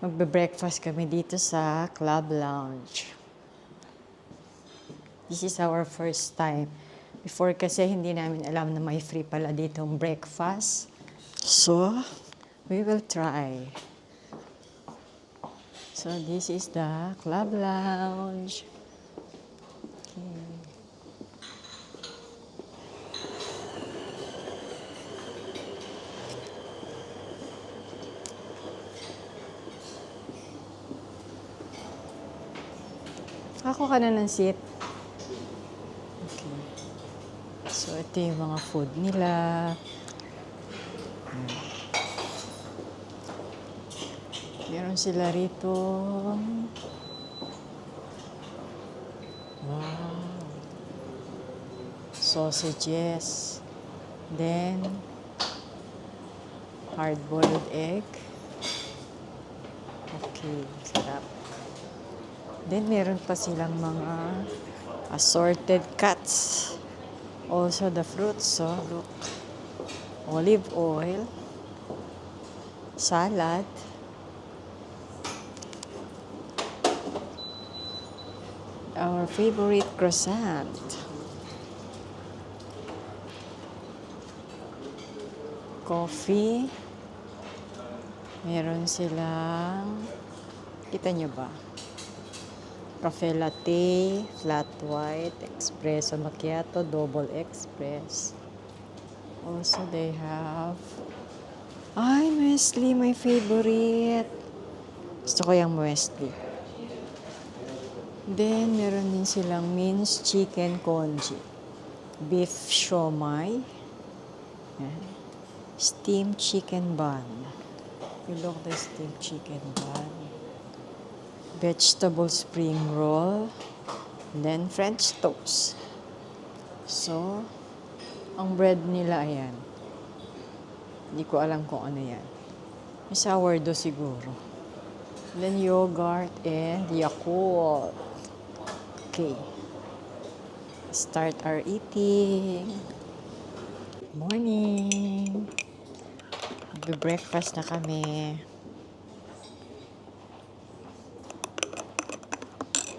Magbe-breakfast kami dito sa Club Lounge. This is our first time. Before kasi hindi namin alam na may free pala ditong breakfast. So, we will try. So, this is the Club Lounge. Okay. Ako ka na ng seat. Okay. So, ito yung mga food nila. Meron sila rito. Wow. Sausages. Then, hard-boiled egg. Okay, sarap. Then, meron pa silang mga assorted cuts. Also, the fruits, so look. Olive oil. Salad. Our favorite croissant. Coffee. Meron silang, kita nyo ba? Cafe latte, flat white, espresso macchiato, double express. Also, they have, ay, muesli, my favorite. Gusto ko yung muesli. Then, meron din silang minced chicken congee, beef siomai, steamed chicken bun. You look the steamed chicken bun. Vegetable spring roll, then French toast. So, ang bread nila, ayan. Hindi ko alam kung ano yan. May sourdough siguro. Then yogurt and Yakult. Okay. Start our eating. Morning. Mag-breakfast na kami.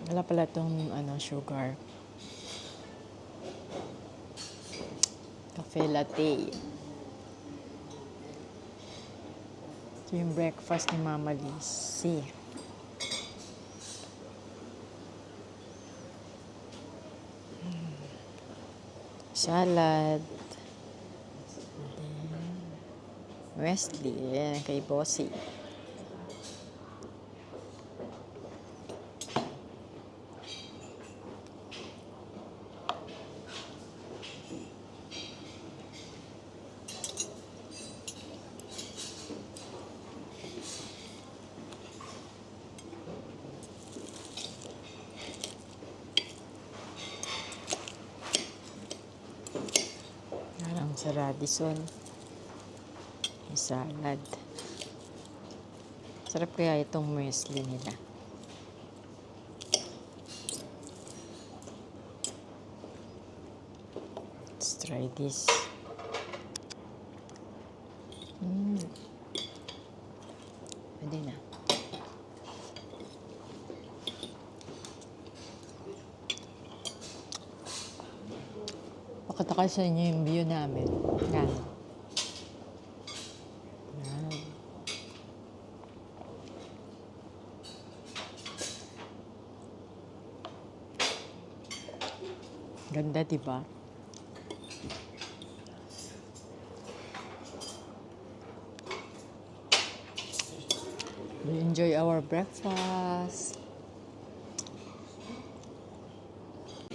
Wala pala itong sugar. Cafe latte. Ito yung breakfast ni Mama Lizzie. Salad. Wesley. Yan, kay Bossy. Sa Radisson. May salad. Sarap kaya itong muesli nila. Let's try this. Pwede na. Pakita sa inyo yung view namin. Yan. Yan. Ganda, diba? We enjoy our breakfast.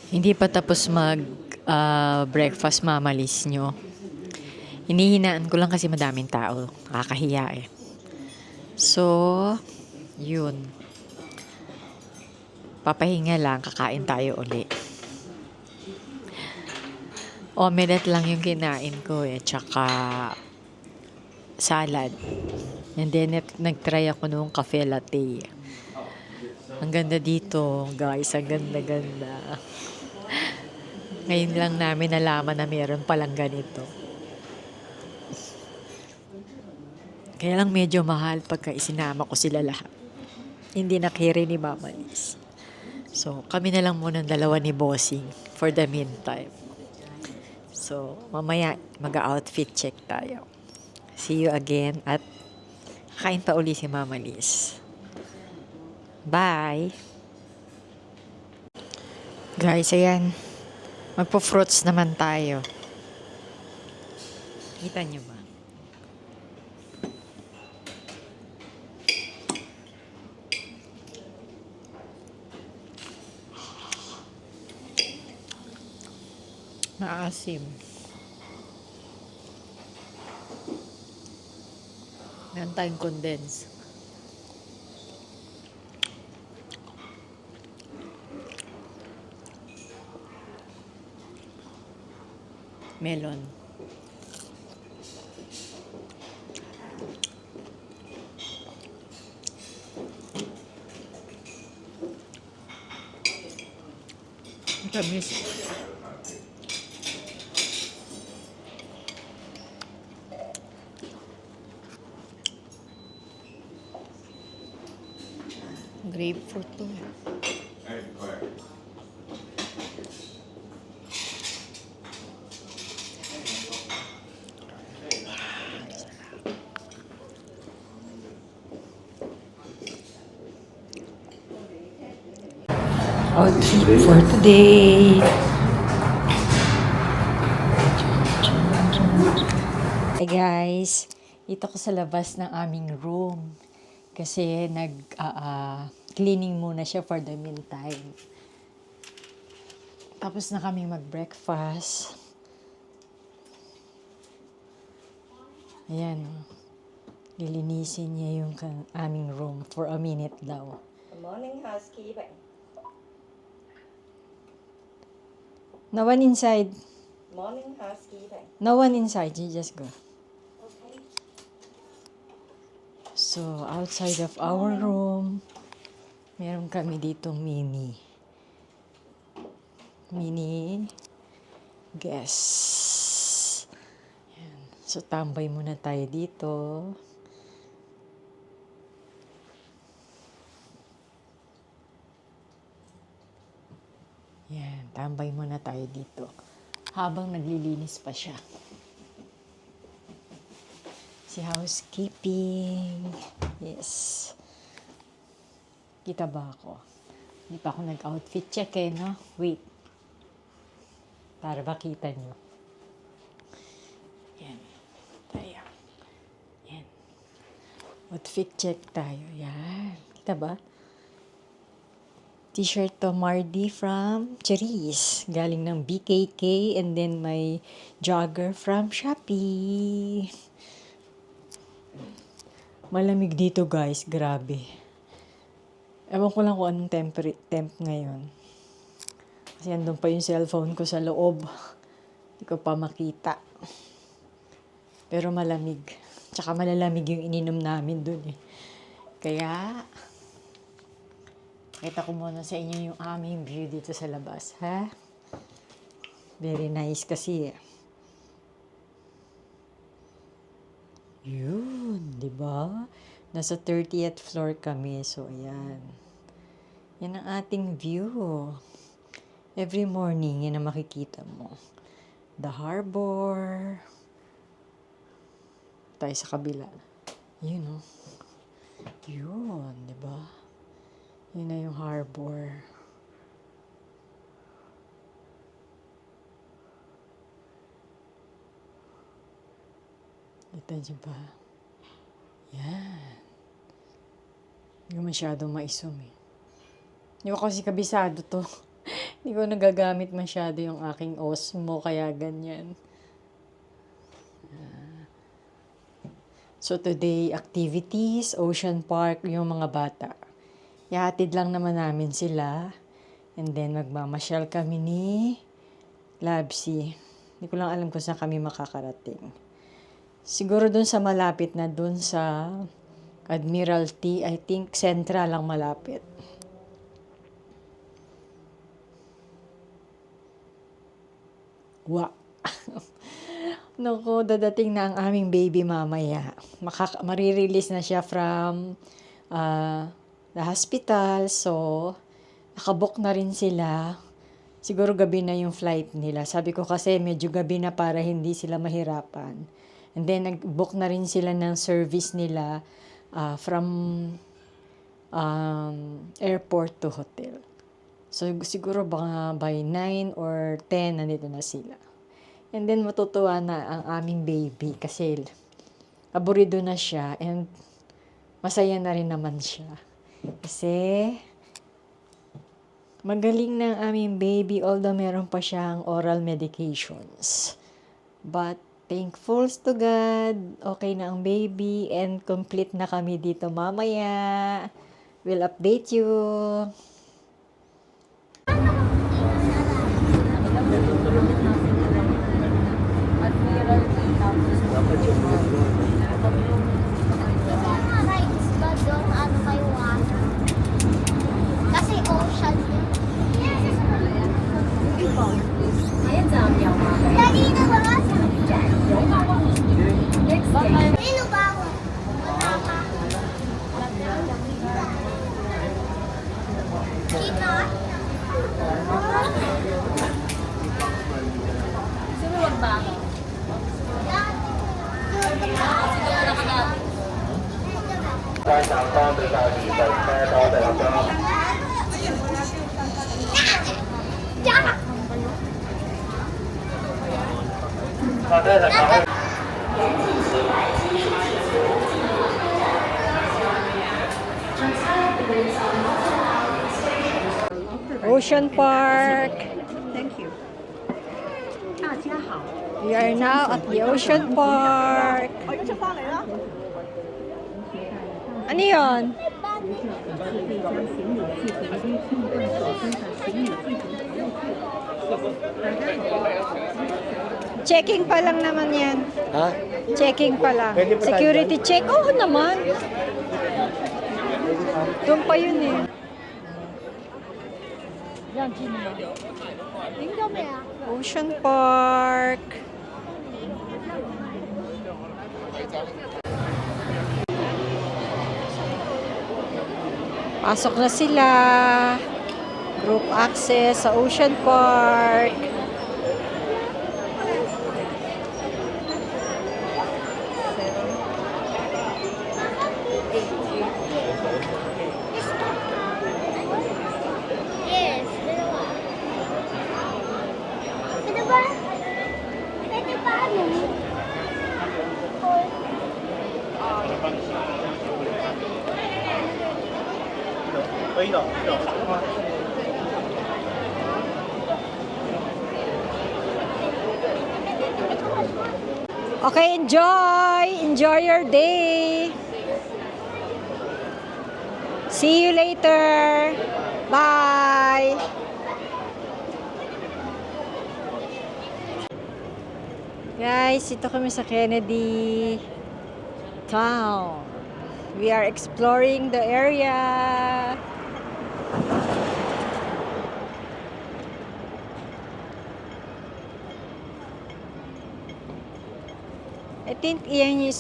Hindi pa tapos breakfast mamalis nyo. Hinihinaan ko lang kasi madaming tao. Nakakahiya eh. So, yun. Papahinga lang, kakain tayo uli. Omelette lang yung kinain ko eh. Tsaka salad. And then, nag-try ako nung cafe latte. Ang ganda dito, guys. Ang ganda-ganda. Ngayon lang namin nalaman na meron palang ganito. Kaya lang medyo mahal pagka isinama ko sila lahat. Hindi na carry ni Mama Liz. So, kami na lang muna ng dalawa ni Bossing for the meantime. So, mamaya mag-outfit check tayo. See you again at kain pa uli si Mama Liz. Bye! Guys, ayan. Magpo-fruits naman tayo. Kita nyo ba? Maasim. Meron tayong condense. Melon. Tamis. Grapefruit to. Outfit for today. Hey guys, dito ko sa labas ng aming room kasi cleaning muna siya for the meantime. Tapos na kaming mag-breakfast. Ayan, lilinisin niya yung aming room for a minute daw. Good morning, housekeeping. No one inside. Morning, housekeeping. No one inside, you just go. Okay. So, outside of our room, meron kami dito mini guest. Yan. So, tambay muna tayo dito. Yan, tambay muna tayo dito. Habang naglilinis pa siya. Si housekeeping. Yes. Kita ba ako? Hindi pa ako nag-outfit check no? Wait. Para ba kita nyo? Yan. Tayo. Yan. Outfit check tayo. Yan. Kita ba? T-shirt to Mardi from Cherise. Galing ng BKK. And then my jogger from Shopee. Malamig dito guys. Grabe. Ewan ko lang kung anong temp ngayon. Kasi andun pa yung cellphone ko sa loob. Hindi ko pa makita. Pero malamig. Tsaka malalamig yung ininom namin dun eh. Kaya, kita ko muna sa inyo yung aming view dito sa labas, ha? Very nice kasi eh. Yun, di ba? Nasa 30th floor kami, so ayan. Yan ang ating view. Every morning, yan ang makikita mo. The harbor. Tayo sa kabila. Yun, oh. Yun, di ba? Yun na yung harbor. Kita niyo ba? Yan. Hindi ko masyadong maisom eh. Hindi ko kasi kabisado to. Hindi ko nagagamit masyado yung aking Osmo, kaya ganyan. So today, activities, Ocean Park, yung mga bata. Ihatid lang naman namin sila. And then magmamasyal kami ni Labsi. Hindi ko lang alam kung saan kami makakarating. Siguro dun sa malapit na dun sa Admiralty, I think Central lang malapit. Wow. Naku, dadating na ang aming baby mamaya. Marirelease na siya from the hospital. So, nakabook na rin sila. Siguro gabi na yung flight nila. Sabi ko kasi medyo gabi na para hindi sila mahirapan. And then, nag-book na rin sila ng service nila from airport to hotel. So, siguro baka by 9 or 10, nandito na sila. And then, matutuwa na ang aming baby kasi aburido na siya and masaya na rin naman siya. Kasi, magaling na ang aming baby although meron pa siyang oral medications. But, thankful to God, okay na ang baby and complete na kami dito mamaya. We'll update you. Kasi ocean yun. Daddy, na ba? Sino ba ako? Wala pa. Kita? Sino ba? Ocean Park. Thank you. We are now at the Ocean Park. 我要出翻嚟啦。 Ano yun? Checking pa lang naman yan. Ha? Checking pa lang. Pwede pa tayo Security check? Oo naman. Doon pa yun eh. Ocean Park. Pasok na sila. Group access sa Ocean Park. Yes, dalawa. Pwede ba? Pwede ba ano? Okay, enjoy! Enjoy your day! See you later! Bye! Guys, ito kami sa Kennedy Town. We are exploring the area. I think iyan yung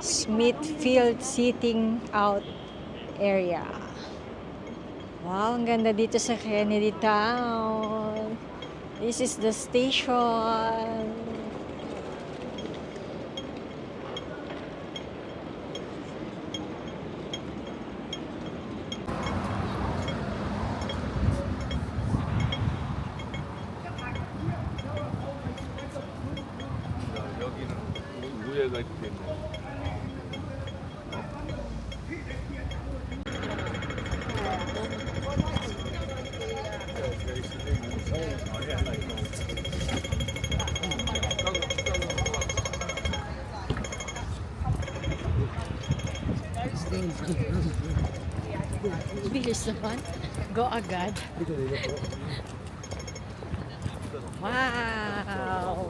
Smithfield sitting out area. Wow, ang ganda dito sa Kennedy Town. This is the station. 여기는 우회가 이렇게 있네. Bilis naman. Go agad. Wow!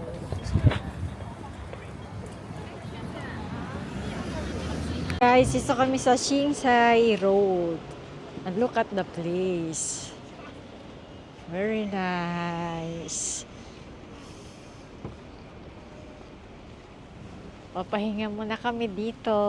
Guys, isa kami sa Shingsai Road. And look at the place. Very nice. Papahinga muna kami dito.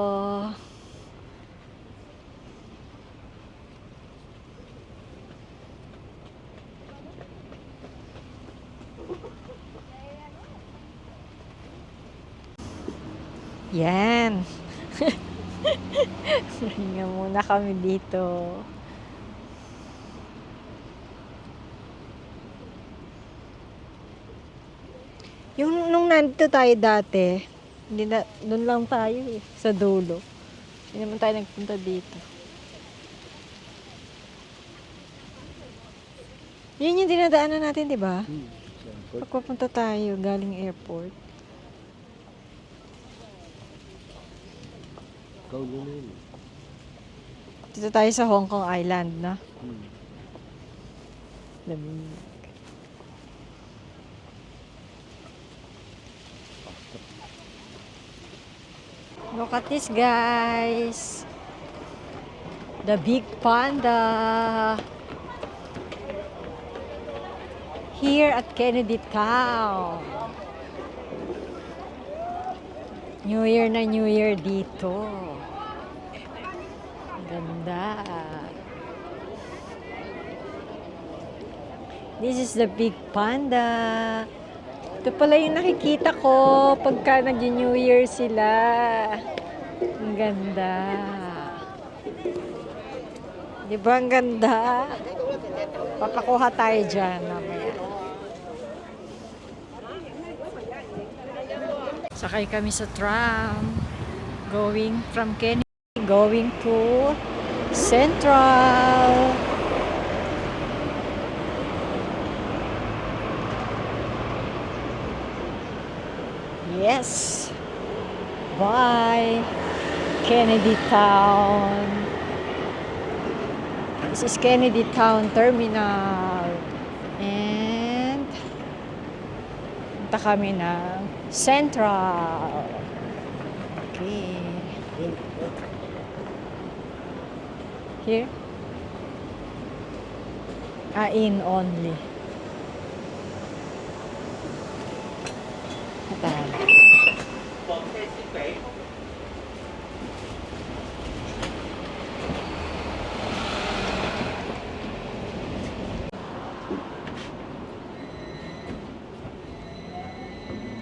Yan. Hinga muna kami dito. Yung nung nandito tayo dati, hindi na, doon lang tayo eh, sa dulo. Hindi naman tayo nagpunta dito. Yun yung dinadaanan natin, di ba? Pagpapunta tayo galing airport. Dito tayo sa Hong Kong Island, na? Lamig. Look at this, guys. The big panda. Here at Kennedy Town. New Year na New Year dito. Ganda. This is the big panda. Ito pala yung nakikita ko pagka nag-New Year sila. Ang ganda. Di ba ang ganda? Papakuha tayo dyan mamaya. Sakay kami sa tram. Going from Kennedy, going to Central. Yes. Bye. Kennedy Town. This is Kennedy Town Terminal. And punta kami ng Central. Okay. Here? In only. Atan.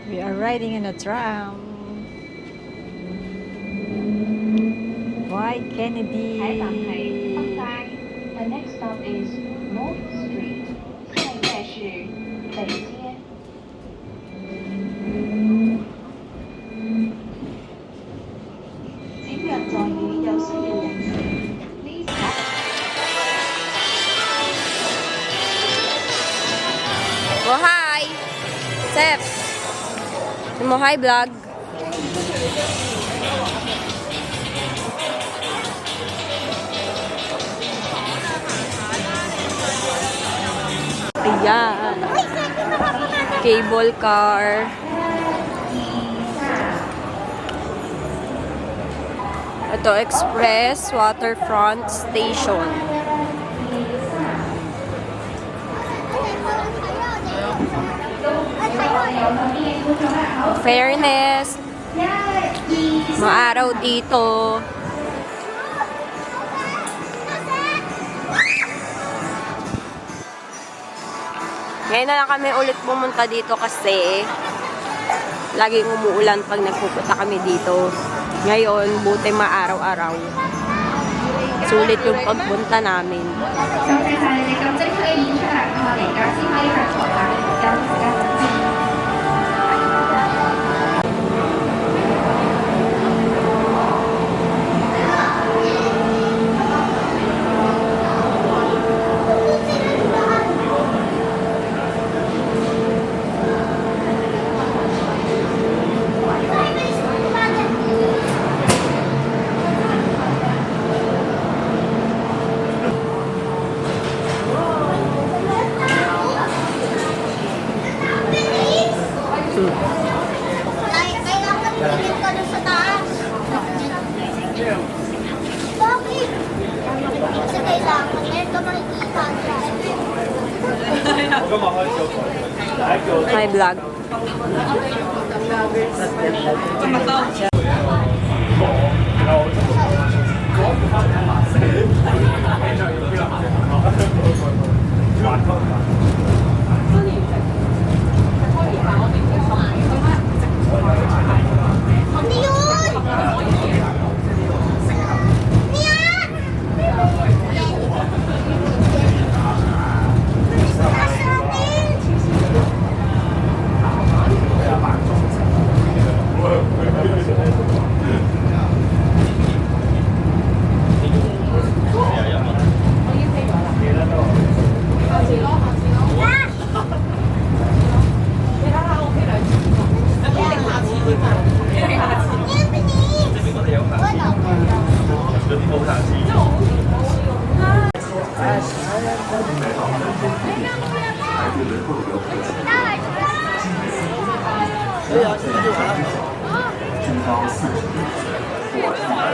We are riding in a tram. Why Kennedy? The next stop is North Street. 现在是北街。请让座與有需要人士 please。Oh, hi! Sep! Mo, hi, vlog! Ayan. Cable car. Ito, Express Waterfront Station. Fairness. Maaraw dito. Ngayon na lang kami ulit pumunta dito kasi laging umuulan pag nagpupunta kami dito. Ngayon, buti maaraw-araw. Sulit yung pagpunta namin. Kailangan tingin ka doon sa taas. Bakit? Kasi kailangan. Meron ka makikita. Hi, vlog. Hindi yun!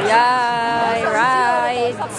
Yay! Rides!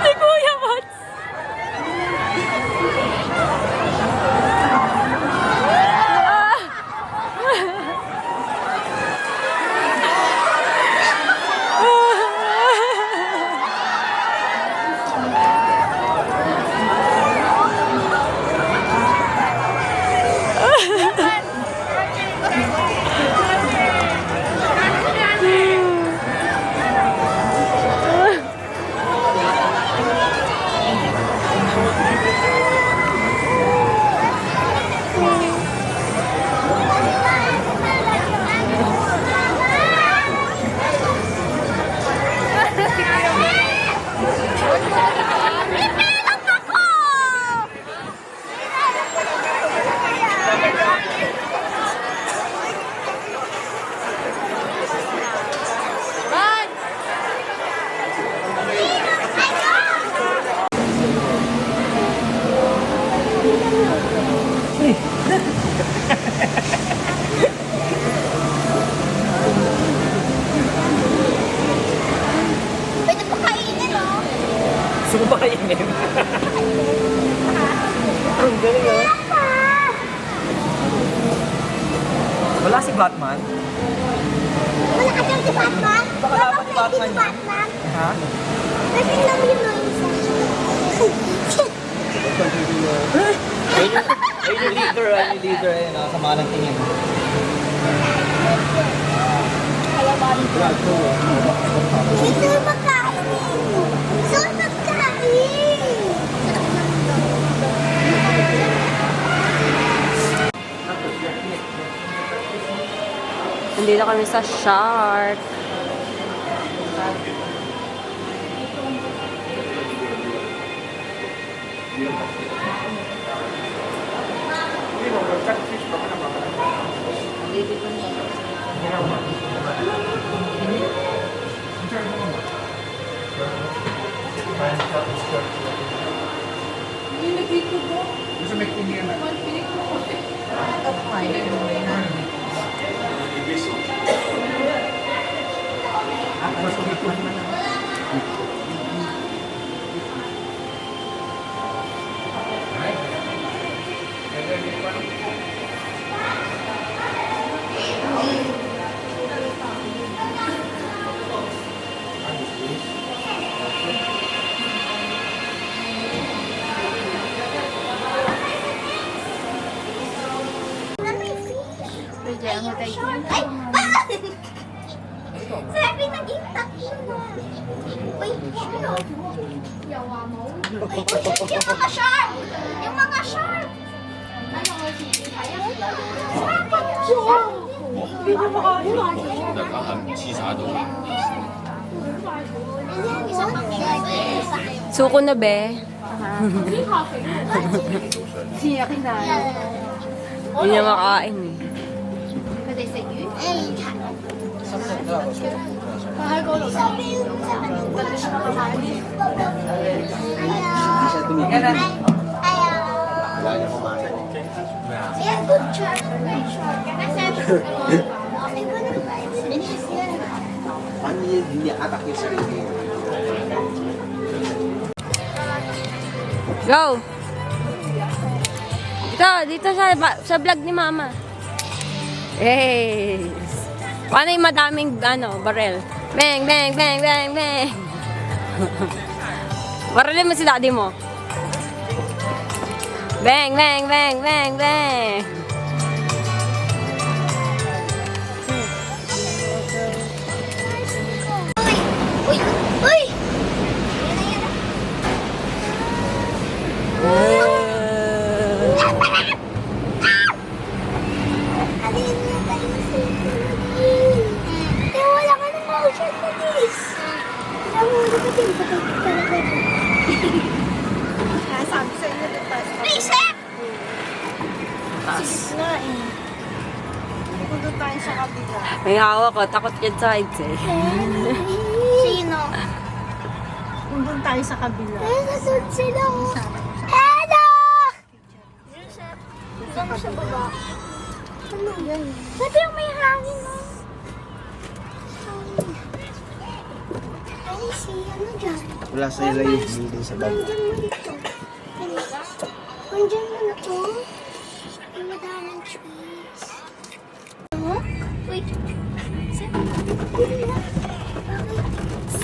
Si Kuya Mats! Pwede pa kainin, oh. Gusto ko ba kainin? Ang galing ah. Wala si Batman? Wala ka dyan si Batman? Baka dapat Wala Batman si yun. Batman? Ha? Kasi lang yun ang isa. Ayun yung leader, ayun ah, sama ng tingin. Ito yung magkain. Ito yung magkain. Nandito kami sa Shark. Sabi naging tatlo na. Wait, ano? Yung mga shark! Yung mga shark! Suko na be. Yun yung makain eh. Yeah, good job. Paano hindi atak yung sarili? Go! Dito sa vlog ni Mama. Yes! Paano yung madaming, barel? Bang, bang, bang, bang, bang! Barelin mo si daddy mo. Bang, bang, bang, bang, bang! Uy! Uy! Alin na tayo sa kaya wala ka ng motion na this. Alam mo, di ba din patay ka talaga ito? Sabi sa inyo dito tayo sa Reset! Sige na eh. Kung doon tayo sa kabila. May hawak ko, takot yan sa heights eh. Sino? Kung doon tayo sa kabila. Nandun sila oh. Hello! Reset. Diyan sa baba. Ano yan? Sabi yung may hangin oh. Ay, ano dyan? Wala sa ila yung building sa baba. Nandyan mo dito. Nandyan mo na to. May madaming trees. Oh? Wait.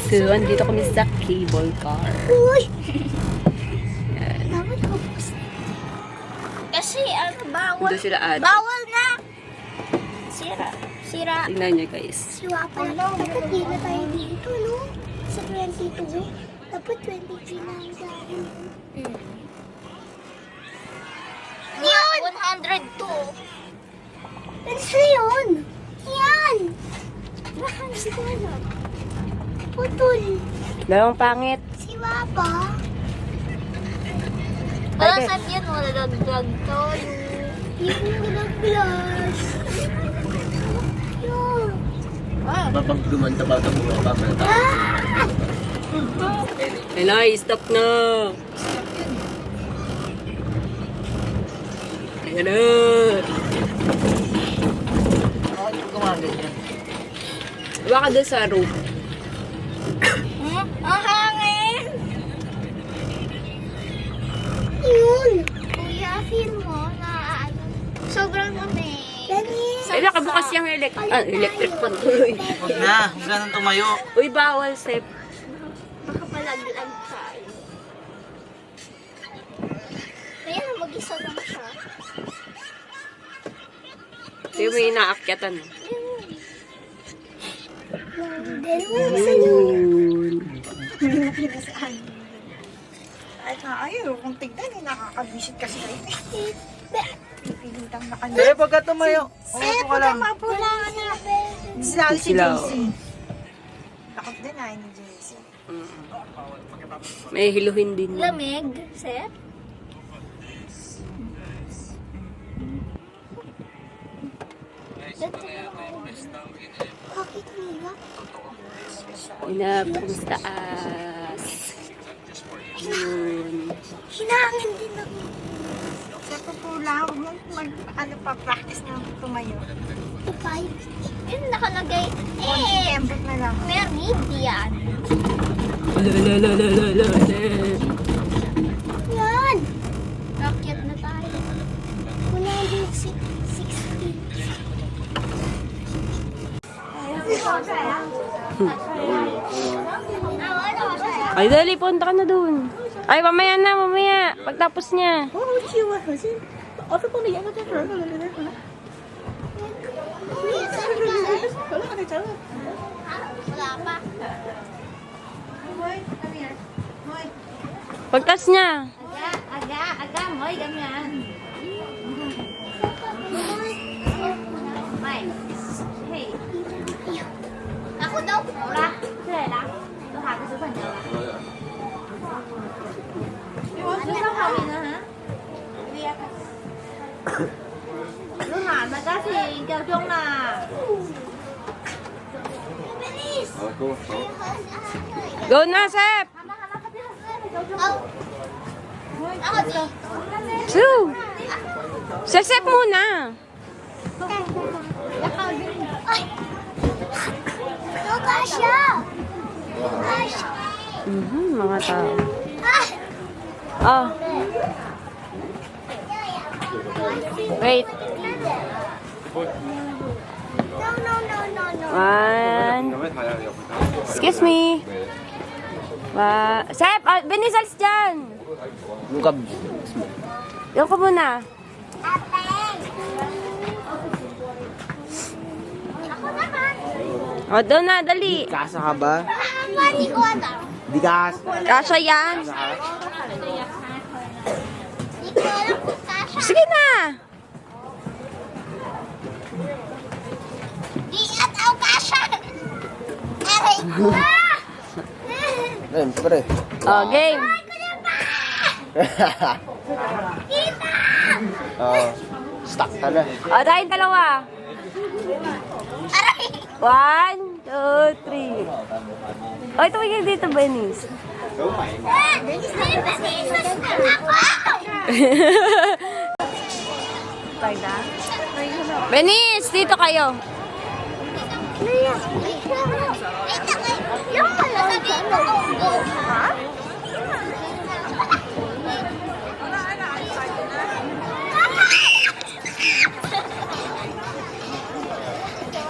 So, andito kami sa cable car. Uy! Dapat ko po. Kasi bawal. Doon sila ate. Bawal na! Sira. Sira. Tingnan nyo guys. Siwa pala. Dapat di na tayo dito, no? Sa 22. Dapat 23 na ang dahil. Yan! 102. Ano yun? Yan! Mahalas ko na. Putol. Dalawang pangit. Siwa pa. Wala sa yan, wala dagdag to. Yung nag-plus. Yun. Babag dumanta ba ito mga papalata? Ay, stop na. Ayan na. Bakit gumagod yan? Baka doon sa roof. Ang hangin! Yun! Kuya, feel mo na ano, sobrang lamig. Ay, nakabukas yung electric pan tuloy. Huwag na, huwag ganun tumayo. Uy, bawal, Sep. Baka palaglag tayo. Kaya na mag-isa lang siya. Ito yung may inaakyatan. Dahil mo sa inyo. Ay, ayaw. Kung tignan eh, nakakabisit kasi kayo. Pipilitang na kanina. Eh, pagka tumayo. Eh, Wala ka lang. wala ka na. Sila si Sila, JC. oh. Takot din ay ni JC. May hiluhin din. yun. Lamig, Seth? Bakit nila? Inap, kung sa taas. Yun. Hinangin din ako. Sa tutula, huwag mo practice na tumayo. Ipay. Yun nakalagay. Kembot na lang. Meridian. Lalalala. Yan. Rakyat na tayo. 160. Ay, dali, punta ka na dun. Ay, mamaya na, mamaya. Pagtapos niya. Wala pa. Pagtas niya. Aga, moy, ganyan. Hey. Ako daw. Wala. Sila lang. Ito hago sa banyo. Ano lang kami na, ha? Lu hàn mà cá thì kêu chung là Go na, Sep! Su! Sep muna! Ay! Loka siya! Loka siya! Mga tao. Ah! Oh. Wait. No. One. Excuse me. Sep, Benisals dyan. Lukab. Yung ko muna. Ate! Ako naman! O, doon na, dali. Kasa ka ba? Hindi ko alam. Di kasa. Kasha yan. Hindi ko alam kung kasha. Sige na. Di at ako kasha! Aray ko! Ayun, pre. O, game. Stuck ka na. O, tayong dalawa. Aray! 1, 2, 3. O, tumigil dito, Benis. Benis, dito kayo. Yung sasabihin mo kung go, ha?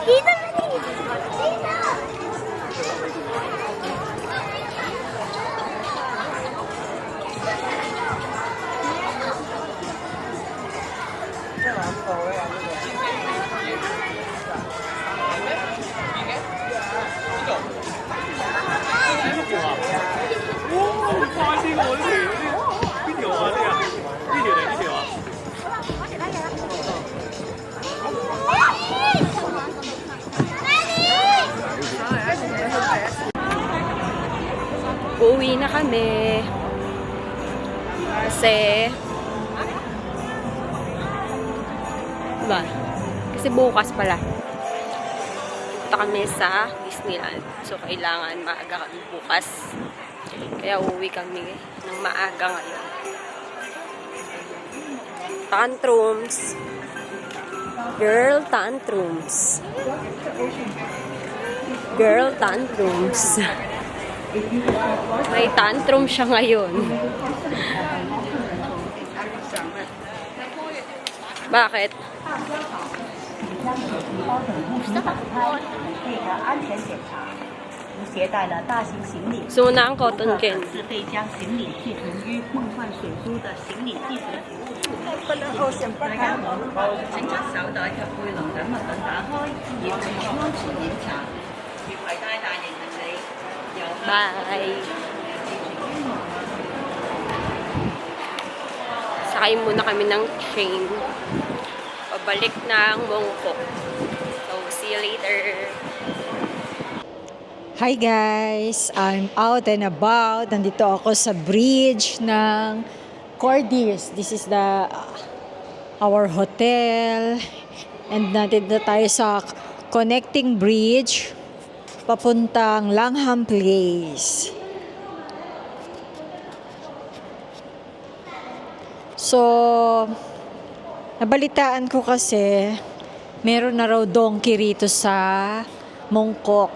Dito, dito! Uuwi na kami. Kasi diba? Kasi bukas pala. Punta kami sa Disneyland. So, kailangan maaga kami bukas. Kaya uuwi kami ng maaga ngayon. Tantrums. Girl tantrums. Girl tantrums. May tantrum siya ngayon. Bakit? So, na ang cotton candy. Bye! Sakay muna kami ng train. Pabalik ng Mongkok. So, see you later! Hi guys! I'm out and about. Nandito ako sa bridge ng Cordis. This is our hotel. And nandito tayo sa connecting bridge papuntang Langham Place. So, nabalitaan ko kasi meron na raw donkey rito sa Mongkok.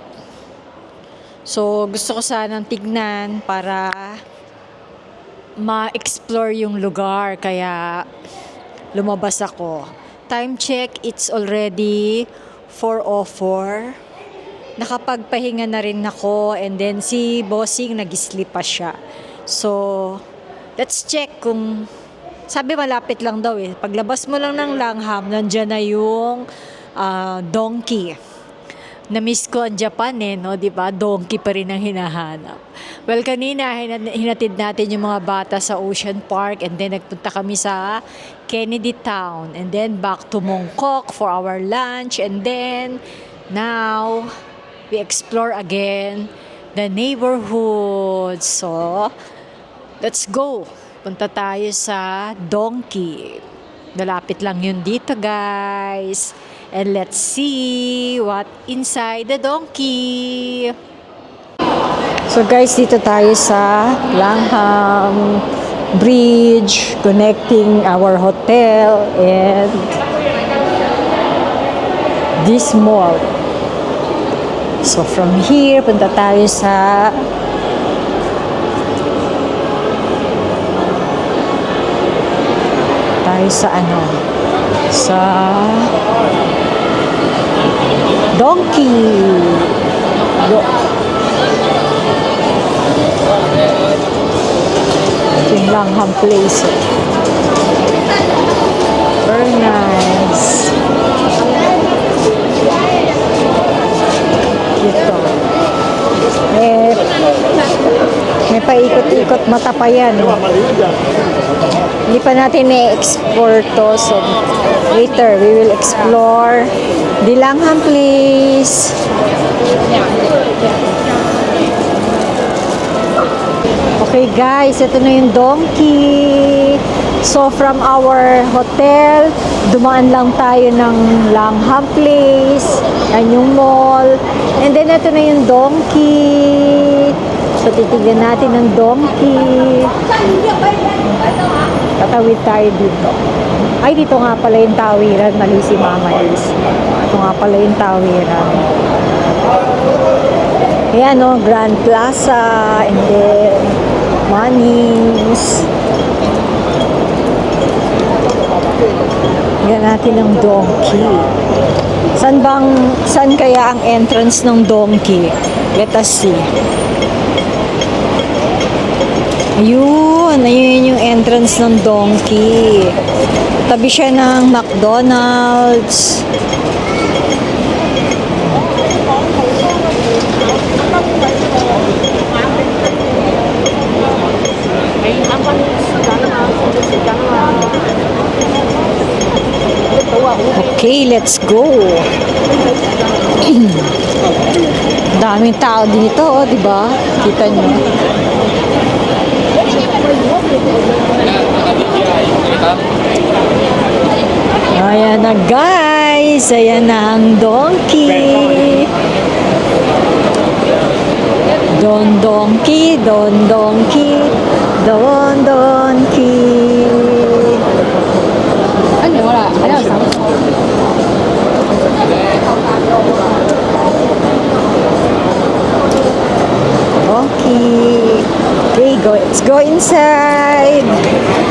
So, gusto ko sanang tignan para ma-explore yung lugar. Kaya, lumabas ako. Time check, it's already 4:04. Nakapagpahinga na rin ako. And then, si Bossing nag-sleep pa siya. So, let's check kung... Sabi malapit lang daw eh. Paglabas mo lang ng Langham, nandyan na yung donkey. Na-miss ko ang Japan eh, no? Diba? Donkey pa rin ang hinahanap. Well, kanina, hinatid natin yung mga bata sa Ocean Park and then nagpunta kami sa Kennedy Town and then back to Mongkok for our lunch and then now, we explore again the neighborhood. So, let's go. Punta tayo sa Donkey. Malapit lang yun dito, guys. And let's see what inside the donkey. So guys, dito tayo sa Langham Bridge connecting our hotel and this mall. So from here, punta tayo sa sa donkey. Yung Langham Place. Very nice. Ito. May paikot-ikot mata pa yan. Hindi pa natin na-explore to. So, later, we will explore the Langham Place. Okay guys, ito na yung donkey. So from our hotel, dumaan lang tayo ng Langham Place. Yan yung mall. And then ito na yung donkey. So titignan natin ng donkey. Tatawid tayo dito. Ay, dito nga pala yung tawiran. Mali si Mama Is. Ito nga pala yung tawiran. Ayan o, Grand Plaza. And then Manis. Tingnan natin ang donkey. Saan kaya ang entrance ng donkey? Let us see. Ayun yung entrance ng donkey. Tabi siya ng McDonald's. Okay, let's go. Daming tao dito, oh, di ba? Kita nyo. Ayan na guys, ayan na ang donkey. Don donkey, don donkey, don donkey. Ano wala? Ano sa? Donkey. Okay, let's go inside.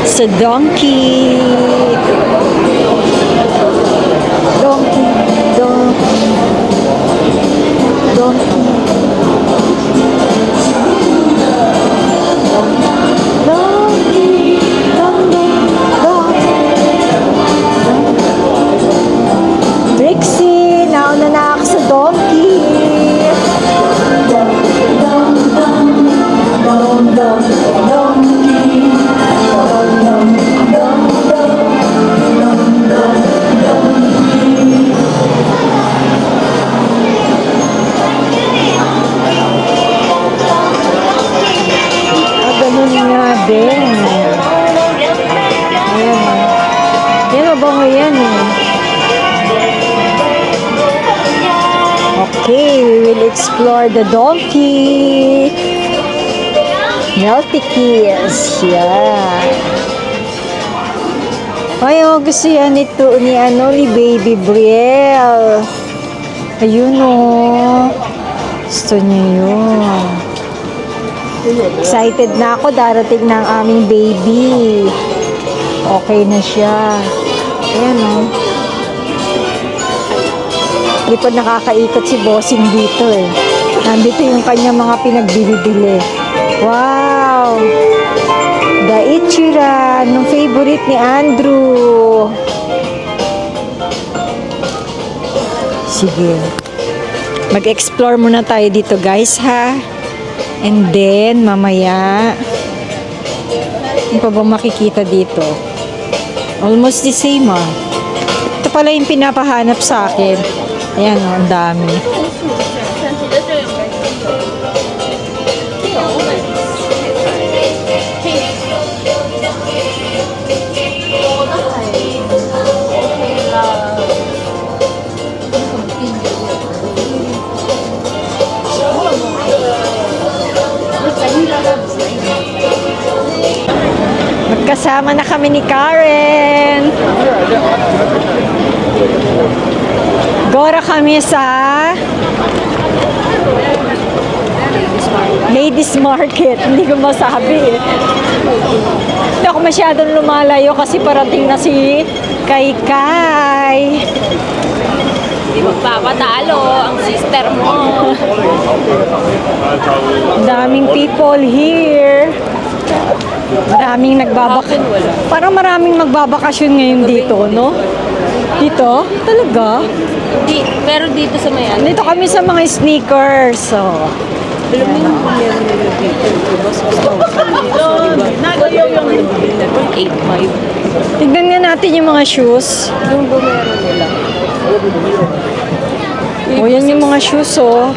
It's a donkey. Donkey, donkey, donkey. Trixie, nauna na ako sa donkey. Ganun nga din. Ayan. Yan, mabango yan eh. Okay, we will explore the donkey. Melty Kiss. Yeah. Ay, oh, gusto yan ito ni Baby Brielle. Ayun oh. Gusto niya yun. Excited na ako. Darating na ang aming baby. Okay na siya. Ayan oh. Hindi pa nakakaikot si Bossing dito eh. Nandito yung kanyang mga pinagbibili. Wow! The Ichiran, nung favorite ni Andrew. Sige. Mag-explore muna tayo dito guys ha. And then, mamaya, ano pa ba makikita dito? Almost the same ah. Ito pala yung pinapahanap sa akin. Ayan o, ang dami. Kasama na kami ni Karen. Gora kami sa Ladies Market. Hindi ko masabi eh. Hindi ako masyadong lumalayo kasi parating na si Kai. Hindi magpapatalo ang sister mo. Daming people here. Maraming parang maraming magbabakasyon ngayon dito, no? Dito? Talaga? Pero dito sa may Dito kami sa mga sneakers. So, alam mo yung meron nila dito. Mas gusto ko sa dito. 8.5. tignan nga natin yung mga shoes. Yung bumero nila. O, yan yung mga shoes, oh.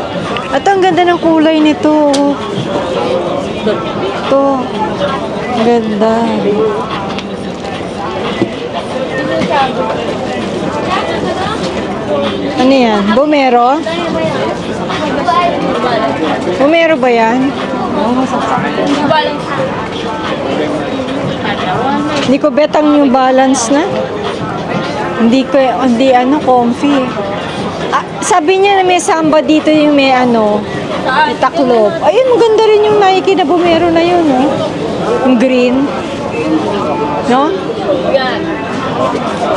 At ang ganda ng kulay nito. Ito. Ang ganda. Ano yan? Bumero? Bumero ba yan? Hindi ko bet ang New Balance na. Hindi comfy. Ah, sabi niya na may samba dito yung may may taklob. Ayun, maganda rin yung Nike na Bumero na yun, no? Yung green. No?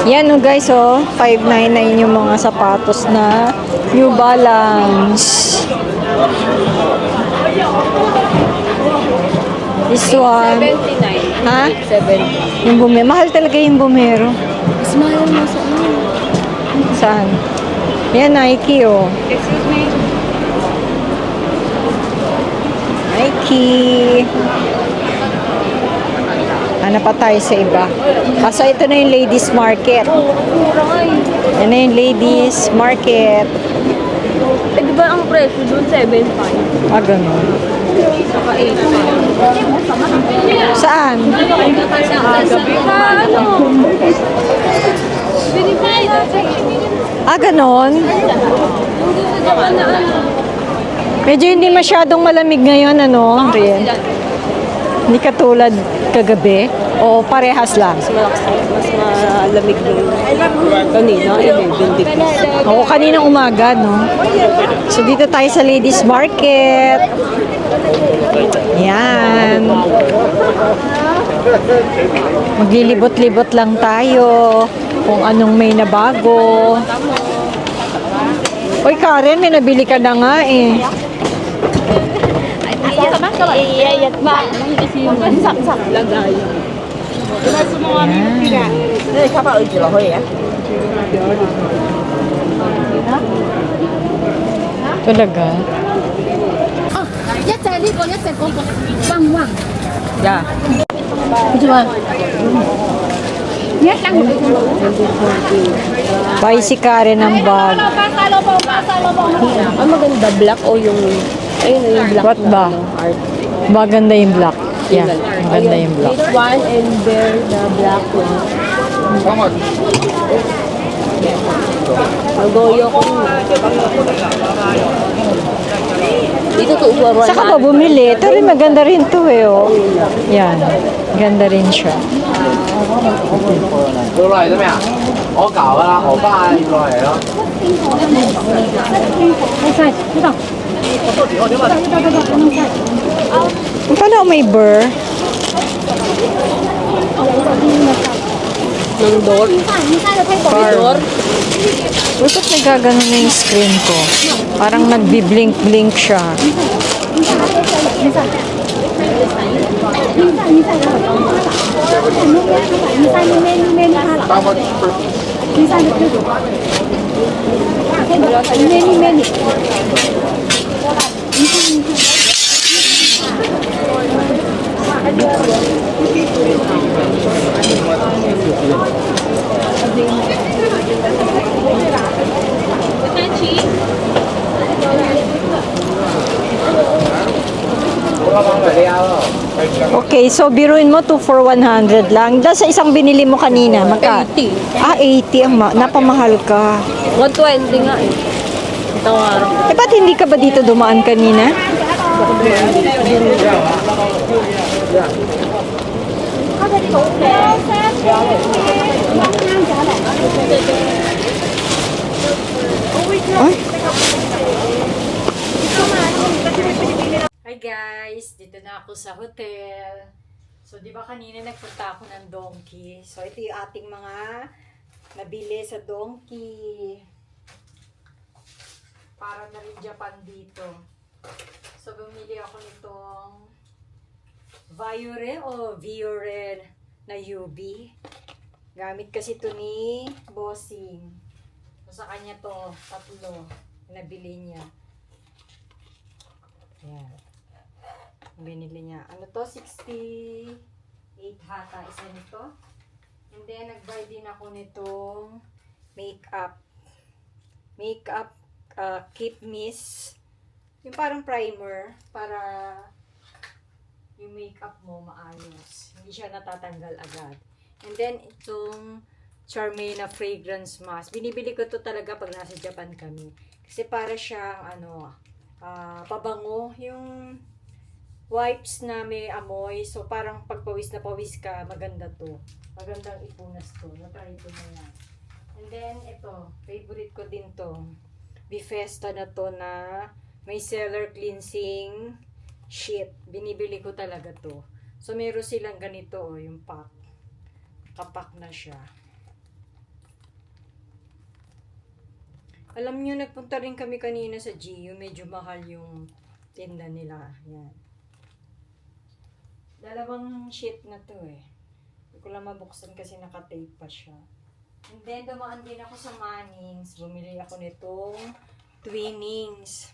Yan, no, guys, oh. 599 yung mga sapatos na New Balance. This one. 79. Ha? 70. Yung Bumero. Mahal talaga yung Bumero. Mas mahal mo sa Saan? Yan, Nike, oh. Excuse me. Nike. Ano pa tayo sa iba? Kaso ito na yung ladies market. Mura nga eh. Yan na yung ladies market. Eh, di ba ang presyo doon 7.5? Ah, ganun. Saka 8.5. Saan? Ah, ganun. Medyo hindi masyadong malamig ngayon, ano, Rian? Hindi katulad kagabi? O parehas lang? Mas malamig yung kanina. 11 degrees. Oo, kaninang umaga, no? So, dito tayo sa ladies market. Yan. Maglilibot-libot lang tayo kung anong may nabago. Uy, Karen, may nabili ka na nga eh. Iyayat ba? Kasi yung saksak lagay. Talaga? Yeah. Buy si Karen ng bag. Ang maganda, black o yung... Ayun na yung black. What ba? Art. Maganda yung black. Yeah, maganda yung black. This one and there the black one. Magoyo ko rin. Dito to uwa. Saka ba bumili? Ito rin maganda rin to eh, oh. Yan. Ganda rin siya. 到嚟得未啊？我搞噶啦，我爸要落嚟咯。 Paano may burr? Ng door. Door. Uy, ba't nagagano na yung screen ko? Parang nagbi-blink-blink siya. Okay, so biruin mo 2 for 100 lang. Dahil sa isang binili mo kanina, magka? 80. Ah, 80. Napamahal ka. 120 nga eh. Tawar. Eh, ba't hindi ka ba dito dumaan kanina? Hi guys! Dito na ako sa hotel. So, di ba kanina nagpunta ako ng Donkey? So, ito yung ating mga nabili sa Donkey. Para na rin Japan dito. So, bumili ako nitong Viore o Viore na UV. Gamit kasi ito ni Bossing. So, sa kanya to, 3 nabili niya. Ayan. Binili niya. Ano to? 68 hata. Isa nito. And then, nag-buy din ako nitong makeup. Makeup Keep Mist. Yung parang primer. Para yung makeup mo maayos. Hindi siya natatanggal agad. And then, itong Charmaine na fragrance mask. Binibili ko to talaga pag nasa Japan kami. Kasi para siyang, pabango. Yung wipes na may amoy. So, parang pagpawis na pawis ka, maganda to. Magandang ipunas to. Natry ko na yan. And then, ito. Favorite ko din to. Bifesta na to na may cellar cleansing sheet. Binibili ko talaga to. So, meron silang ganito, yung pack. Kapak na siya. Alam nyo, nagpunta rin kami kanina sa GU. Medyo mahal yung tinda nila. Yan. 2 sheet na to eh. Hindi ko lang mabuksan kasi nakatape pa siya. And then, dumaan din ako sa Mannings. Bumili ako nitong Twinings.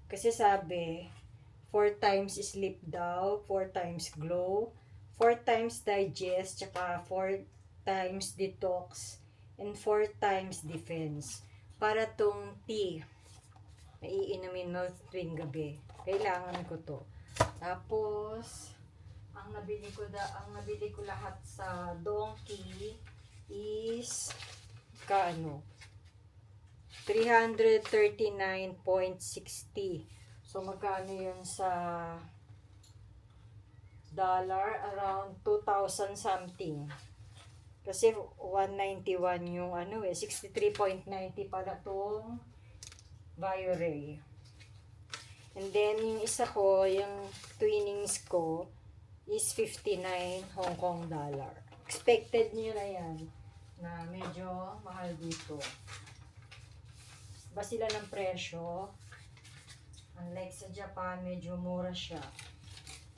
Kasi sabi, 4 times sleep daw, 4 times glow, 4 times digest, tsaka 4 times detox, and 4 times defense. Para tong tea, naiinumin mo tuwing gabi. Kailangan ko to. Tapos, ang nabili ko lahat sa Donkey is 339.60. So, magkano yun sa dollar? Around 2,000 something. Kasi 191 yung 63.90 pala tong Viore. And then, yung isa ko, yung Twinings ko, is 59 Hong Kong dollar. Expected nyo na yan, na medyo mahal dito. Ba sila ng presyo? Unlike sa Japan, medyo mura siya.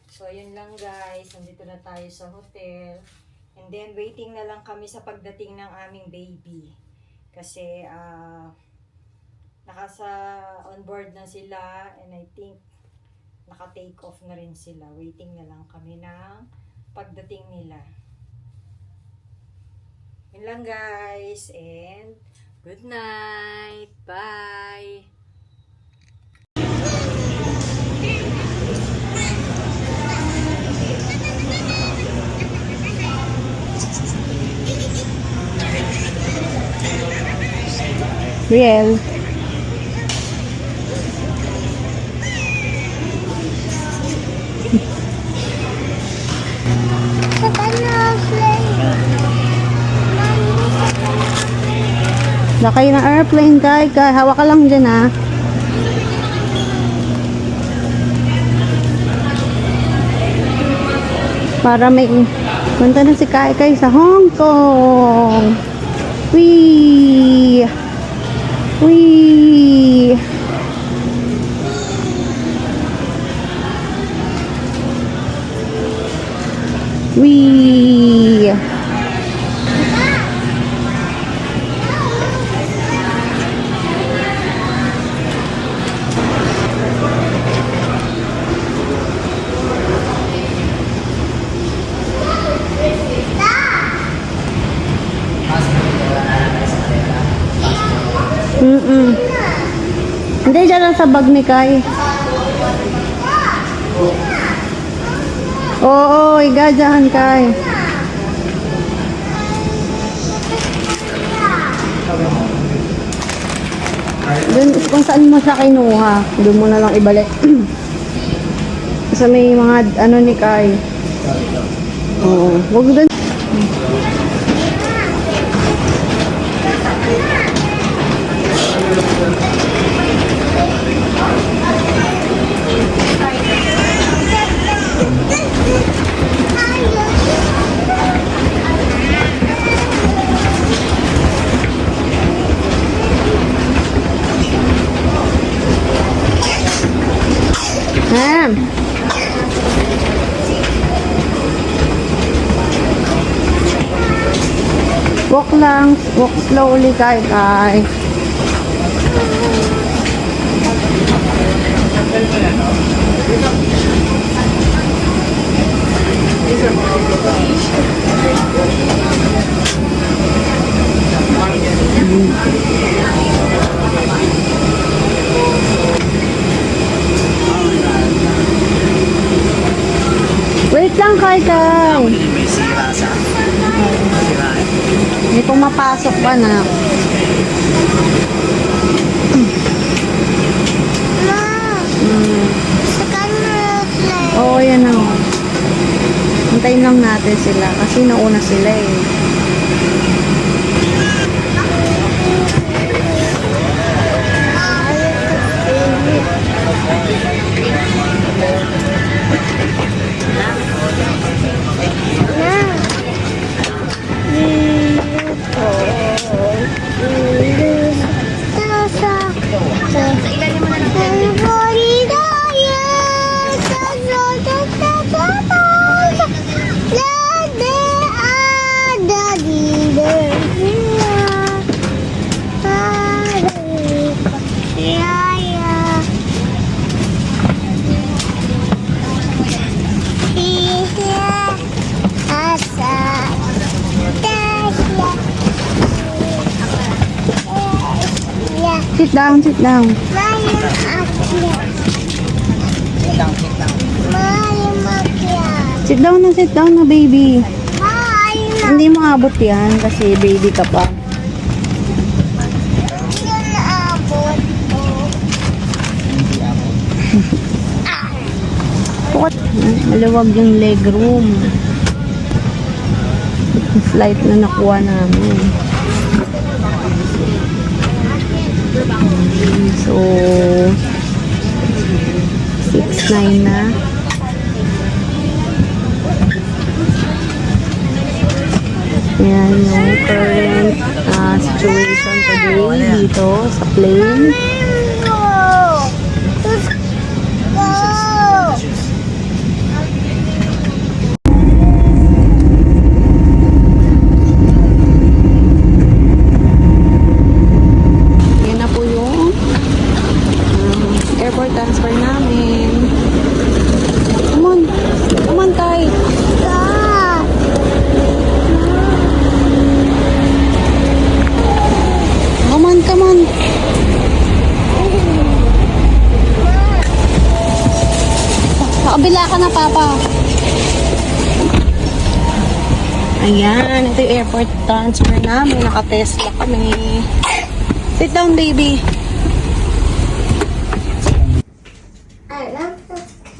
So, yun lang guys. Nandito na tayo sa hotel. And then, waiting na lang kami sa pagdating ng aming baby. Kasi, on board na sila. And I think, naka-take off na rin sila. Waiting na lang kami ng pagdating nila. Yun lang guys. And, good night. Bye. Riel. Lakay ng airplane, Kai. Hawak ka lang dyan, ha. Para may punta na si Kai sa Hong Kong. Wee! Wee! Wee! Hindi, dyan lang sa bag ni Kai. Oo, iga dyan, Kai. Dun, kung saan mo siya kinuha, doon mo na lang ibalik. Kasi may mga, ni Kai. Oo, wag doon. Walk lang. Walk slowly, Kai. Wait lang, Kai. May sira sa May pumapasok pa na. Oo, yan na. Hintayin lang natin sila kasi nauna sila eh. Sit down, sit down. Sit down na baby. Hindi mo abot yan kasi baby ka pa. Maluwag yung leg room. Flight na nakuha namin. So 6-9 na. Ayan yung current situation today dito sa plane. Yan na po yung airport transfer namin. Come on, Kai. Come on. Pakabila ka na, Papa. Ayan, ito yung airport transfer namin. Naka-Tesla kami. Sit down, baby.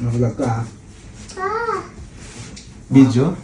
Nag-vlog ka, Video?